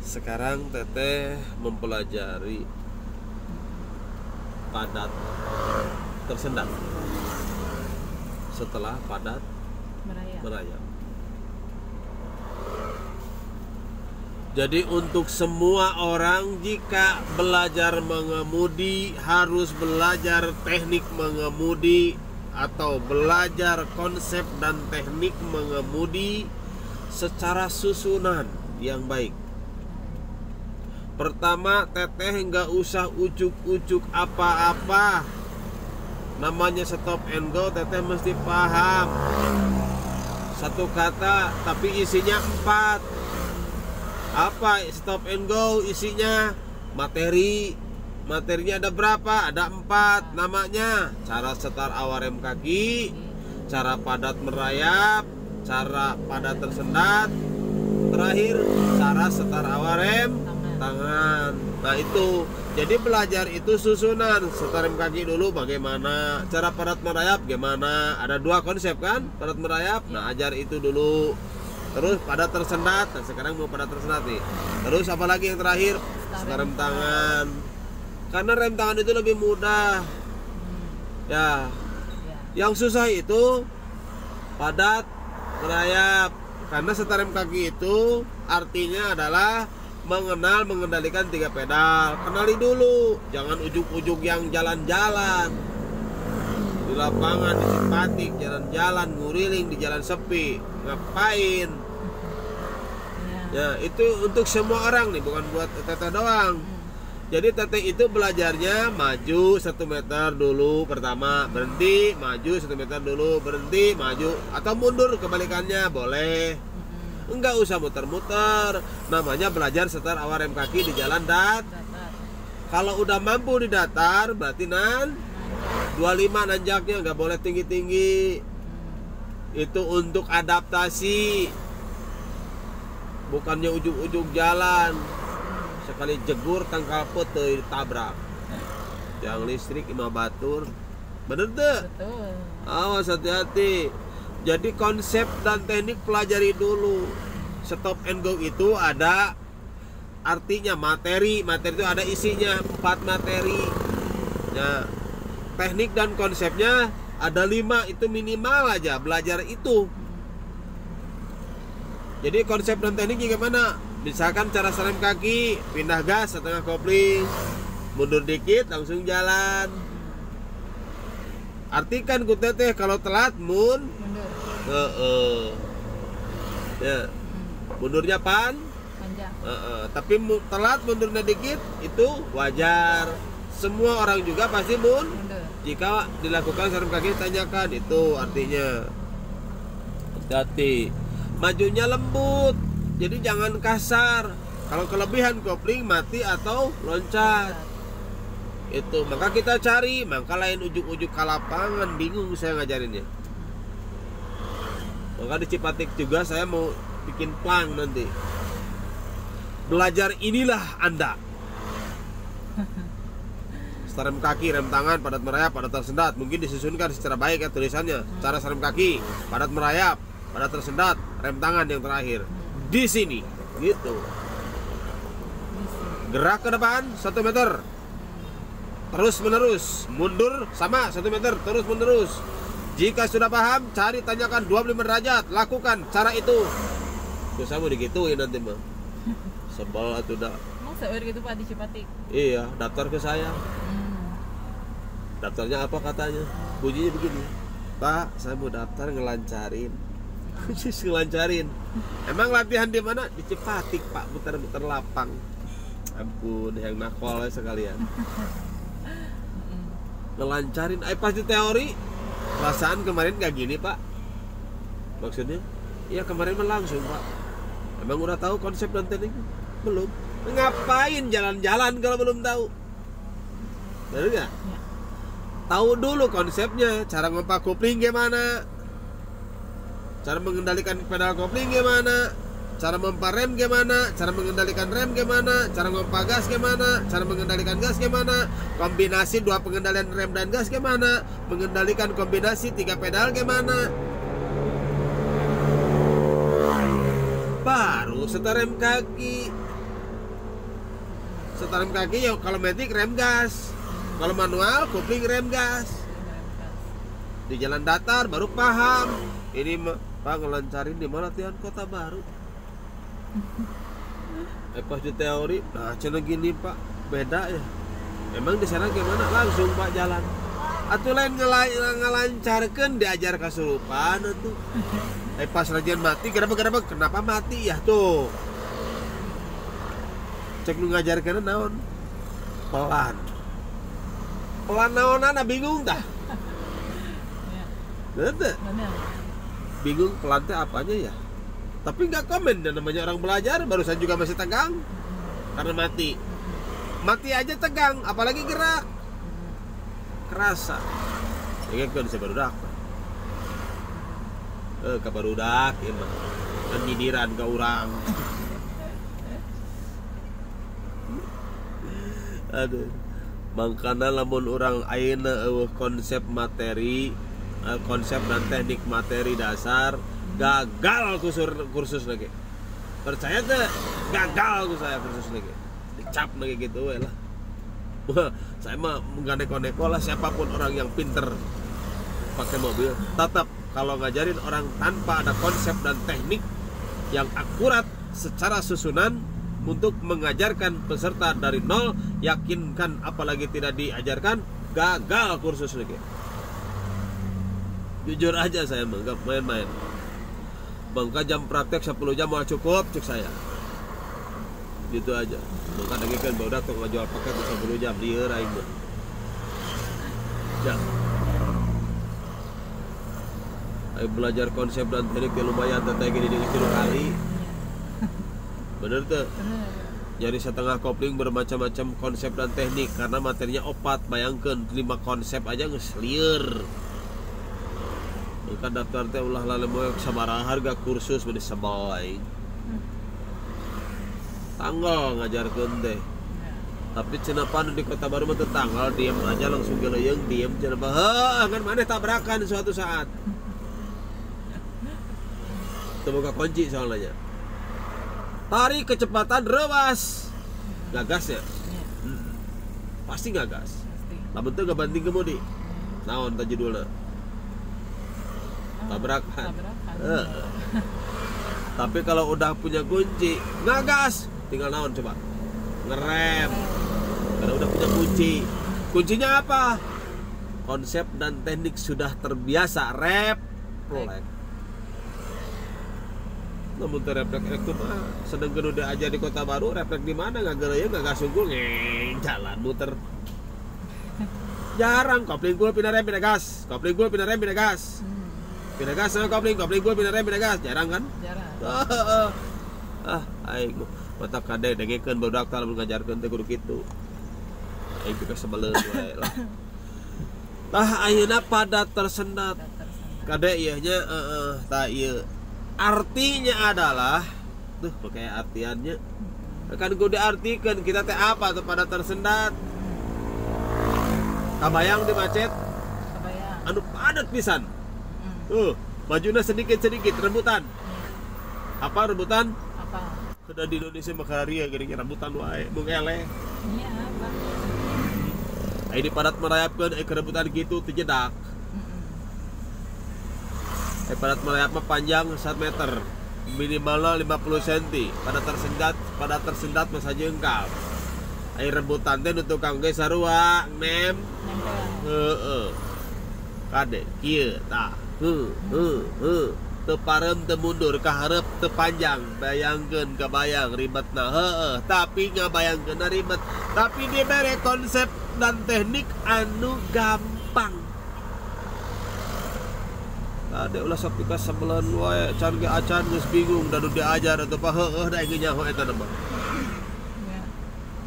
Sekarang Teteh mempelajari padat tersendat setelah padat merayap. Jadi untuk semua orang, jika belajar mengemudi harus belajar teknik mengemudi atau belajar konsep dan teknik mengemudi secara susunan yang baik. Pertama, Teteh nggak usah ujuk-ujuk apa-apa. Namanya stop and go, Teteh mesti paham. Satu kata tapi isinya 4. Apa stop and go? Isinya materi. Materinya ada berapa? Ada 4. Namanya cara setar awal rem kaki, cara padat merayap, cara padat tersendat, terakhir cara setar awal rem tangan. Nah itu, jadi belajar itu susunan. Setar rem kaki dulu bagaimana, cara padat merayap gimana. Ada 2 konsep kan, padat merayap. Nah ajar itu dulu. Terus padat tersendat. Nah sekarang mau padat tersendat nih. Terus apa lagi yang terakhir? Setar rem tangan. Karena rem tangan itu lebih mudah. Ya. Yang susah itu padat merayap. Karena setar rem kaki itu artinya adalah mengendalikan 3 pedal. Kenali dulu, jangan ujuk-ujuk yang jalan-jalan di lapangan, di simpatik, jalan-jalan, nguriling di jalan sepi. Ngapain? Ya, itu untuk semua orang nih, bukan buat Teteh doang. Jadi Teteh itu belajarnya maju 1 meter dulu pertama, berhenti, maju 1 meter dulu, berhenti, maju, atau mundur kebalikannya boleh. Enggak usah muter-muter. Namanya belajar setar awal rem kaki di jalan datar. Kalau udah mampu di datar, berarti 25 nanjaknya, nggak boleh tinggi-tinggi. Itu untuk adaptasi, bukannya ujuk-ujuk jalan. Sekali jegur tangkal pete tabrak. Yang listrik imah batur. Bener tuh? Betul. Awas, hati-hati. Jadi konsep dan teknik pelajari dulu. Stop and go itu ada artinya materi. Materi itu ada isinya 4 materi. Nah, teknik dan konsepnya ada 5, itu minimal aja belajar itu. Jadi konsep dan tekniknya gimana? Misalkan cara serem kaki, pindah gas setengah kopling, mundur dikit langsung jalan. Artikan ku Teteh kalau telat mundur. Ya. Mundurnya panjang. Tapi telat mundurnya dikit itu wajar. Semua orang juga pasti mundur. Jika dilakukan serem kaki, tanyakan itu artinya. Hati-hati. Majunya lembut. Jadi jangan kasar. Kalau kelebihan kopling mati atau loncat. Itu maka kita cari, maka lain ujuk-ujuk ke lapangan, bingung saya ngajarinnya. Maka di Cipatik juga saya mau bikin plang nanti. Belajar inilah Anda. Rem kaki, rem tangan, padat merayap, padat tersendat. Mungkin disusunkan secara baik ya tulisannya. Cara rem kaki, padat merayap, padat tersendat, rem tangan yang terakhir. Di sini, gitu. Gerak ke depan 1 meter. Terus menerus, mundur sama 1 meter, terus menerus. Jika sudah paham, cari tanyakan 25 derajat, lakukan cara itu. Terus saya mau digituin nanti mah. Sebel atau udah. Emang seueur gitu Pak di Cipatik? Iya, daftar ke saya. Daftarnya apa katanya? Bunyinya begini. Pak, saya mau daftar ngelancarin. Khusus ngelancarin. Emang latihan di mana? Di Cipatik, Pak, muter-muter lapang. Ampun, yang nakol sekalian. Ngelancarin, pasti teori. Perasaan kemarin gak gini Pak. Maksudnya? Iya kemarin langsung Pak. Emang udah tahu konsep dan teknik? Belum. Ngapain jalan-jalan kalau belum tahu? Bener gak? Ya. Tahu dulu konsepnya. Cara ngompak kopling gimana, cara mengendalikan pedal kopling gimana, cara mempa rem gimana, cara mengendalikan rem gimana, cara ngompa gas gimana, cara mengendalikan gas gimana, kombinasi 2 pengendalian rem dan gas gimana, mengendalikan kombinasi 3 pedal gimana. Baru setar rem kaki. setelan kaki ya kalau matic rem gas, kalau manual kopling rem gas. Di jalan datar baru paham. Ini Pak ngelancarin di mana latihan Kota Baru. Pas di teori, nah cina gini Pak, beda ya. Emang di sana gimana? Langsung Pak jalan. Atuh lain ngelancarkan diajar kesurupan tuh. Pas rajian mati, kenapa mati ya tuh? Cek nu ngajarkeun naon? Pelan. Pelan naonan bingung dah. Bener. Bingung pelan teh apanya ya? Tapi nggak komen dan namanya orang belajar, barusan juga masih tegang karena mati. Mati aja tegang, apalagi gerak. Kerasa. Ya kan bisa barudak. Ka barudak ieu mah. Kan nyindiran ka urang. Aduh. Mangkana lamun orang ayeuna konsep materi, konsep dan teknik materi dasar gagal kursus lagi. Percaya teh gagal saya kursus lagi. Dicap lagi gitu we lah. Saya mah enggak neko-neko lah siapapun orang yang pinter pakai mobil, tetap kalau ngajarin orang tanpa ada konsep dan teknik yang akurat secara susunan untuk mengajarkan peserta dari nol, yakinkan apalagi tidak diajarkan, gagal kursus lagi. Jujur aja saya mah enggak main-main. Bangka jam praktek 10 jam mau cukup cek saya. Gitu aja. Maka lagi kan baru datang ngejual paket 10 jam lieur aing mah. Ya. Aing belajar konsep dan teknik lumayan teh gini di 3 kali. Bener tuh. Jadi setengah kopling bermacam-macam konsep dan teknik karena materinya 4, bayangkeun 5 konsep aja geus lieur. Maka daftar teh ulah lalemo sabaraha harga kursus meni sabal aing. Tanggal ngajarkeun teh. Tapi cenah pan di Kota Baru mah teu tanggal, diem aja langsung geleung, diem cenah mah heuh ngan maneh tabrakan suatu saat. Teu boga kunci soalnya. Tarik kecepatan rewas. Gagas ya? Pasti gagas. Lamun teu gabanting kemudi. Naon teh judulna? Tabrakan. Tapi kalau udah punya kunci, ngagas. Tinggal naon coba? Ngerem. Karena udah punya kunci. Kuncinya apa? Konsep dan teknik sudah terbiasa. Refleks. Namun refleks itu mah sedang udah aja di Kota Baru, refleks di mana? Nggak geleung, nggak sungguh jalan muter. Jarang kopling gul pindah rem pindah gas. Kopling gul pindah rem pindah gas. Pindah gas sama kopling gul pindah rem pindah gas. Jarang kan? Jarang. Aing mata kade dengekeun barudak tah lamun ngajarkeun teh kudu kitu. Aing juga sebeleun wae lah. Tah ayeuna pada tersendat. Kade ieu nya tah ieu. Artinya adalah tuh pakai artiannya. Kan kudu diartikeun kita teh apa tuh pada tersendat. Kabayang di macet. Kabayang. Anu padat pisan. Majuna sedikit-sedikit rebutan. Apa rebutan? Apa? Sudah di Indonesia makaria geuning rebutan wae, mung eleh. Iya, Bang. Ai di padat merayapkeun kerebutan kitu teu jedak. Padat merayap mah panjang 1 meter. Minimalna 50 cm. Pada tersendat mah sajengkal. Ai rebutan teh nu tukang ge sarua, nem. Nempel. Kade kieu tah. Teu parem teu mundur ka hareup teu panjang, bayangkeun kabayang ribetna tapi ngabayangkeunna ribet, tapi dibere konsep dan teknik anu gampang. Tadi ulah sapi ka sebelan wae can ge acan geus bingung dan nu diajar atuh pa da geus nyaho eta mah.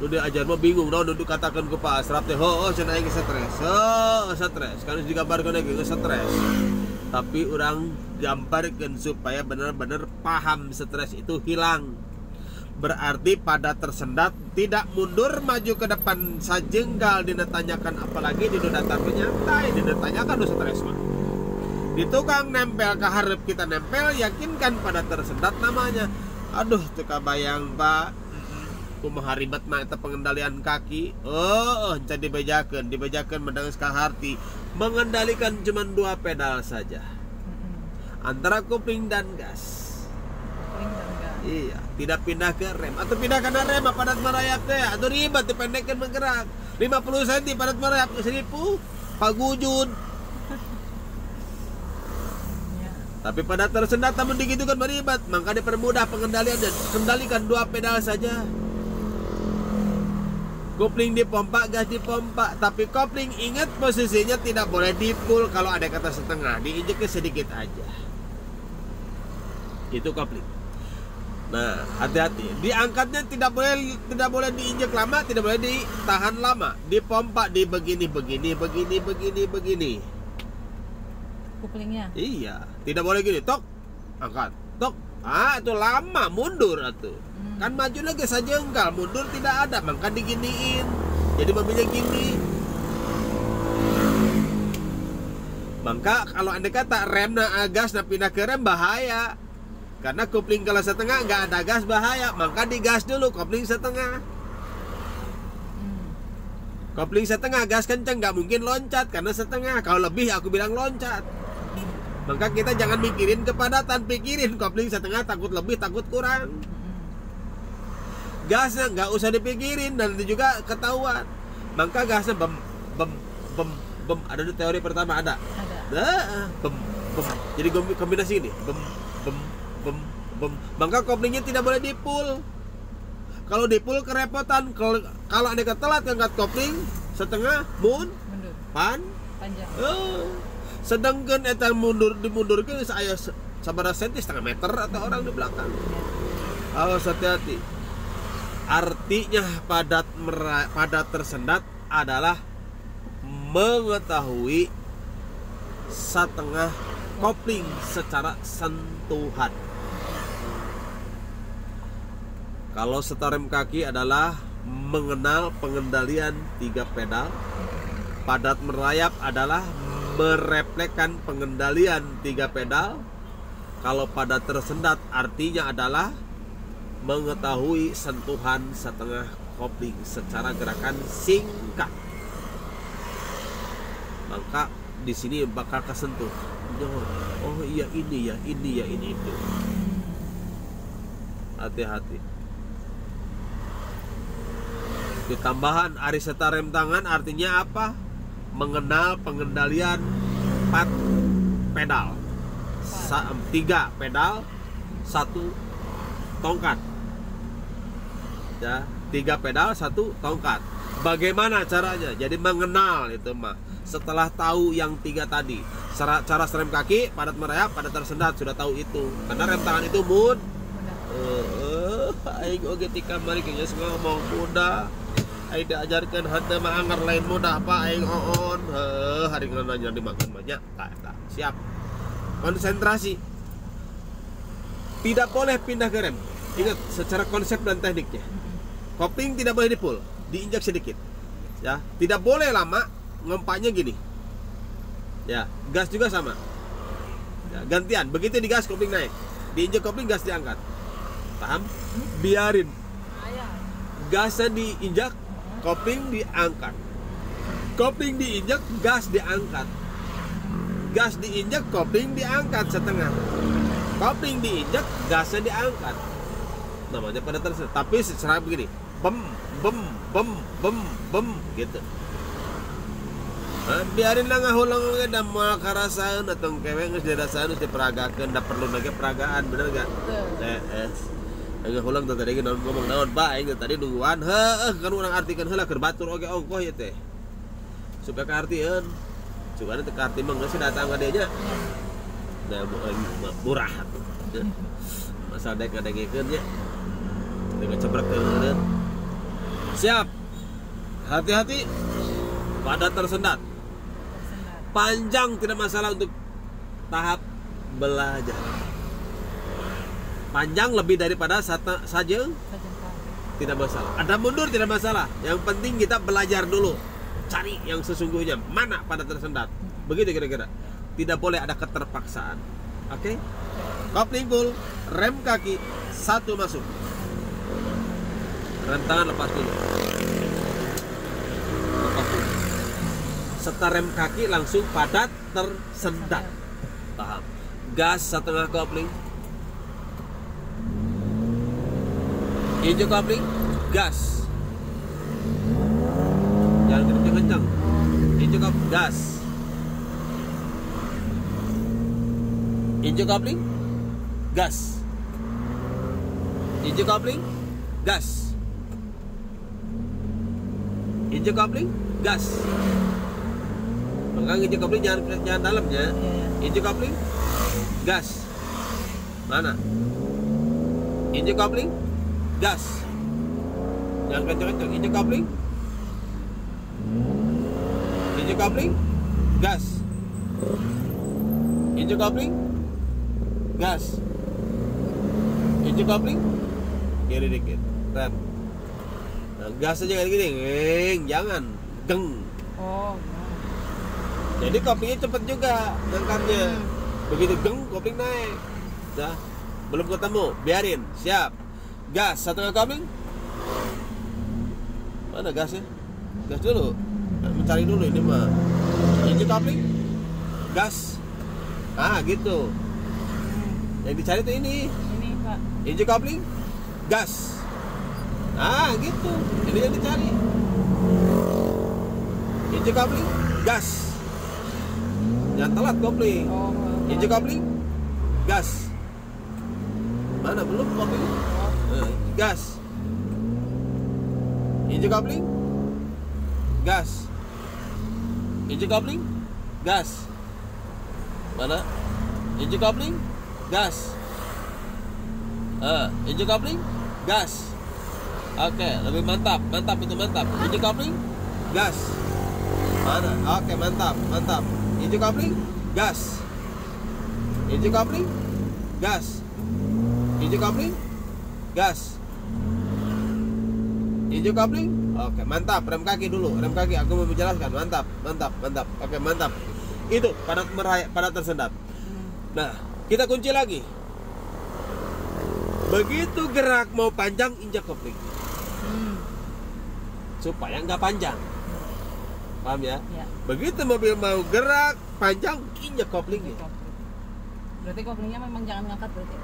Nu diajar mah bingung naon nu dikatakeun ku Pak Asraf teh cenah aing stres. Stres kan digambarkeun ge stres. Tapi orang gambarkan supaya benar-benar paham stres itu hilang. Berarti pada tersendat tidak mundur maju ke depan sajenggal ditanyakan, apalagi di datar nyantai ditanyakan nu stres mah. Di tukang nempel ke hareup kita nempel, yakinkan pada tersendat namanya. Aduh teu kabayang Pak. kumaha ribetna eta pengendalian kaki. Oh, can dibejakeun mendengar kaharti mengendalikan cuma 2 pedal saja. Antara kopling dan gas. Kopling dan gas. Iya, tidak pindah ke rem atau pindah karena rem padat merayap teh atau ribet dipendekkan bergerak 50 cm padat merayap ke 1000 pagujud. Ya. Tapi pada tersendat namun digitukan meribet, maka dipermudah pengendalian dan kendalikan 2 pedal saja. Kopling dipompa, gas dipompa, tapi kopling ingat posisinya tidak boleh dipul. Kalau ada kata setengah, diinjeknya sedikit aja. Itu kopling. Nah, hati-hati. Diangkatnya tidak boleh diinjek lama, tidak boleh ditahan lama. Dipompa di begini. Koplingnya. Iya, tidak boleh gini, tok, angkat, tok. Ah, itu lama, mundur atuh. Kan maju lagi saja jengkal, mundur tidak ada, maka diginiin. Jadi mobilnya gini. Maka kalau anda kata rem na gas na pindah ke rem bahaya. Karena kopling kalau setengah nggak ada gas bahaya, maka digas dulu kopling setengah. Kopling setengah gas kenceng nggak mungkin loncat karena setengah. Kalau lebih aku bilang loncat. Maka kita jangan mikirin kepadatan, pikirin kopling setengah takut lebih takut kurang. Gasnya nggak usah dipikirin dan itu juga ketahuan. Maka gasnya bem. Ada di teori pertama ada. Bem. Jadi kombinasi ini bem. Maka koplingnya tidak boleh dipul. Kalau dipul kerepotan. Kalau anda telat angkat kopling setengah mundur panjang. Sedangkan eta dimundurkan saya sabaraha senti setengah meter atau orang di belakang. Awas hati-hati. Artinya padat tersendat adalah mengetahui setengah kopling secara sentuhan. Kalau setarem kaki adalah mengenal pengendalian 3 pedal. Padat merayap adalah mereflekskan pengendalian 3 pedal. Kalau padat tersendat artinya adalah mengetahui sentuhan setengah kopling secara gerakan singkat. Maka di sini bakal kesentuh. Oh iya ini itu. Hati-hati. Tambahan ari serta rem tangan artinya apa? Mengenal pengendalian 4 pedal. 3 pedal, 1 tongkat. Ya, 3 pedal, 1 tongkat. Bagaimana caranya? Jadi mengenal itu mah. Setelah tahu yang 3 tadi, cara rem kaki, padat merayap, padat tersendat sudah tahu itu. Karena rem tangan itu aing oge tika mari kayaknya ngomong mudah. Aing diajarkeun henteu mah anggar lain mudah Pak aing oon. Hari nanya dimakan banyak. Tak. Siap. Konsentrasi. Tidak boleh pindah ke rem. Ingat secara konsep dan tekniknya. Kopling tidak boleh dipul, diinjak sedikit. Ya, tidak boleh lama, ngompaknya gini. Ya, gas juga sama. Ya, gantian, begitu digas kopling naik. Diinjak kopling gas diangkat. Paham? Biarin. Gasnya diinjak, kopling diangkat. Kopling diinjak, gas diangkat. Gas diinjak, kopling diangkat setengah. Kopling diinjak, gasnya diangkat. Namanya pada tersendat. Tapi secara begini, bem gitu. Nah, biarin lah ngahulang ge da moal karasaeun atau kewe geus dirasaeun geus diperagakeun, da perlu lagi peragaan, bener enggak? Ngahulang tadi ge ngomong naon Pak aing tadi nungguan. Kan urang artikeun heula keur batur oge ongkoh ieu teh. Supaya kaartieun. Cugana teu kaarti mah geus datang ka dieu nya. Da murah atuh. Masa dek ngadengikeun nya. Dengan cebrek teureun. Siap. Hati-hati. Padat tersendat. Panjang tidak masalah untuk tahap belajar. Panjang lebih daripada saja tidak masalah. Ada mundur tidak masalah. Yang penting kita belajar dulu. Cari yang sesungguhnya. Mana padat tersendat. Begitu kira-kira. Tidak boleh ada keterpaksaan. Oke? Kopling full, rem kaki 1 masuk. Rem tangan lepas dulu. Lepas dulu. Setelah rem kaki langsung padat tersendat. Paham? Gas setengah kopling. Hijau kopling, gas. Jangan kenceng-kenceng. Hijau kopling, gas. Hijau kopling, gas. Hijau kopling, gas. Hijau kopling, gas. Pegang hijau kopling, jangan dalamnya. Hijau kopling, gas. Mana? Hijau kopling, gas. Jangan kenceng-kenceng. Hijau kopling, hijau kopling, gas. Hijau kopling, gas. Hijau kopling, kiri dikit, rem. Nah, gas aja kayak gini, jangan geng. Oh. Jadi koplingnya cepet juga ngangkatnya. Begitu geng, kopling naik. Dah, belum ketemu, biarin, siap. Gas, setengah kopling. Mana gasnya? Gas dulu. Mencari dulu ini mah. Hijau kopling, gas. Ah, gitu. Yang dicari tuh ini. Ini, Pak. Hijau kopling, gas. Ah, gitu. Ini yang dicari. Hijau kopling, gas. Jangan telat kopling. Oh. Hijau kopling, gas. Mana belum kopling? Gas. Hijau kopling, gas. Hijau kopling, gas. Mana? Hijau kopling, gas. Hijau kopling, gas. Oke, lebih mantap, mantap itu mantap. Hijau kopling, gas. Mana? Oke, mantap, mantap. Hijau kopling, gas. Hijau kopling, gas. Hijau kopling, gas. Hijau kopling, oke, mantap. Rem kaki dulu, rem kaki. Aku mau menjelaskan, mantap, mantap, mantap. Oke, mantap. Itu padat merayap, padat tersendat. Nah, kita kunci lagi. Begitu gerak mau panjang, injak kopling. Supaya nggak panjang. Paham ya? Ya. Begitu mobil mau gerak panjang, injak koplingnya. Berarti koplingnya memang jangan ngangkat berarti.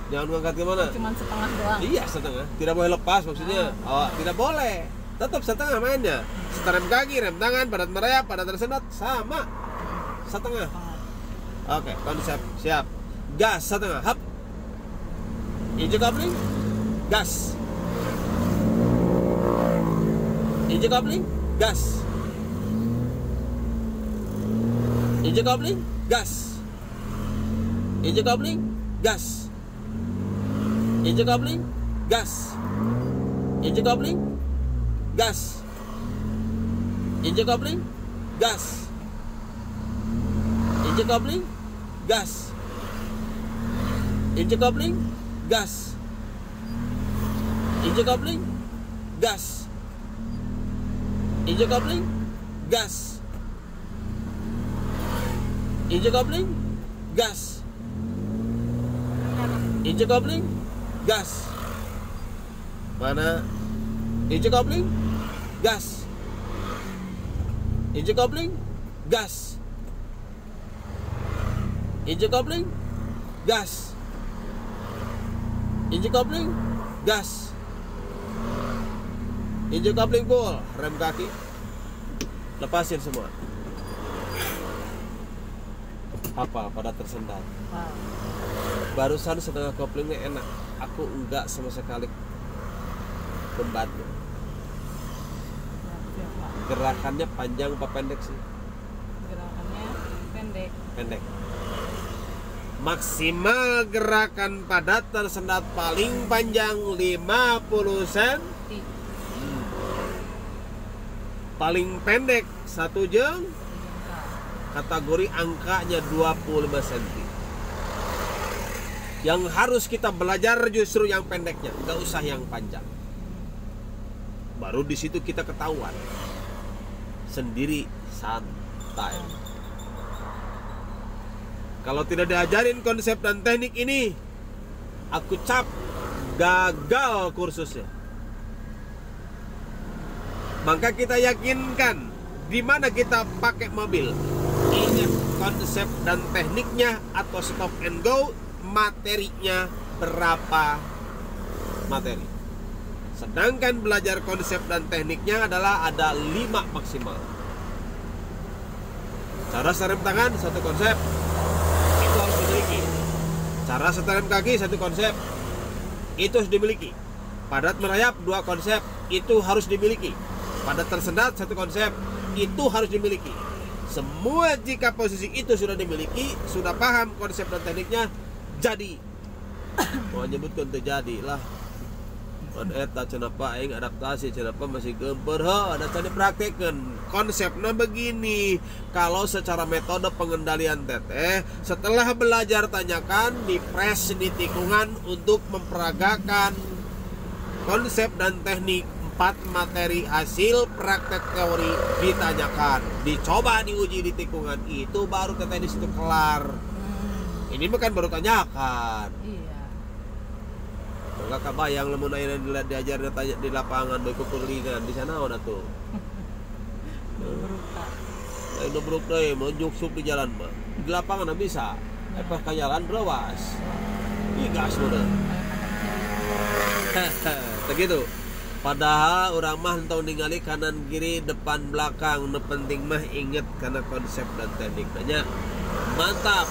Jangan ngangkat kemana? Cuman setengah doang. Iya, setengah. Tidak boleh lepas maksudnya. Oh, tidak boleh. Tetap setengah mainnya. Setelah rem kaki, rem tangan, padat merayap, padat tersendat, sama. Setengah. Oke, konsep siap. Gas setengah, hap. Hijau kopling, gas. Hijau kopling, gas. Hijau kopling, gas. Hijau kopling, gas. Hijau kopling, gas. Hijau kopling, gas. Hijau kopling, gas. Hijau kopling, gas. Hijau kopling, gas. Hijau kopling, gas. Hijau kopling, gas. Hijau kopling, gas. Hijau kopling, gas. Mana? Hijau kopling, gas. Hijau kopling, gas. Hijau kopling, gas. Hijau kopling, gas. Hijau kopling full, rem kaki. Lepasin semua. Apa pada tersendat? Wow. Barusan setengah koplingnya enak. Aku enggak sama sekali membantu. Gerakannya panjang apa pendek sih? Gerakannya pendek. Pendek. Maksimal gerakan padat tersendat paling panjang 50 cm. Paling pendek 1 jam. Kategori angkanya 25 cm. Yang harus kita belajar justru yang pendeknya, nggak usah yang panjang. Baru di situ kita ketahuan. Sendiri santai. Kalau tidak diajarin konsep dan teknik ini, aku cap gagal kursusnya. Maka kita yakinkan di mana kita pakai mobil. Ingat konsep dan tekniknya atau stop and go, materinya berapa materi. Sedangkan belajar konsep dan tekniknya adalah ada 5 maksimal. Cara serem tangan satu konsep, itu harus dimiliki. Cara setelem kaki satu konsep, itu harus dimiliki. Padat merayap 2 konsep, itu harus dimiliki. Padat tersendat satu konsep, itu harus dimiliki. Semua jika posisi itu sudah dimiliki, sudah paham konsep dan tekniknya, jadi mau nyebutkan terjadi lah. Eta cenapa aing adaptasi, cenapa masih gemper ada tadi praktekkan. Konsepnya begini, kalau secara metode pengendalian teteh, setelah belajar tanyakan, dipres di tikungan untuk memperagakan konsep dan teknik. 4 materi hasil praktek teori ditanyakan, dicoba diuji di tikungan, itu baru teteh di situ kelar. Ini bukan baru tanyakan. Iya. Enggak kebayang lamun aya diajarnya tanya di lapangan bae kukulingan di sana ona tuh. Beruka. Lain nubruk deui mah juksuk di jalan mah. Di lapangan bisa. Pas ka jalan brawas. Ih gas meureun. Begitu. Padahal orang mah henteu ningali kanan kiri depan belakang, nu penting mah inget karena konsep dan tekniknya. Mantap.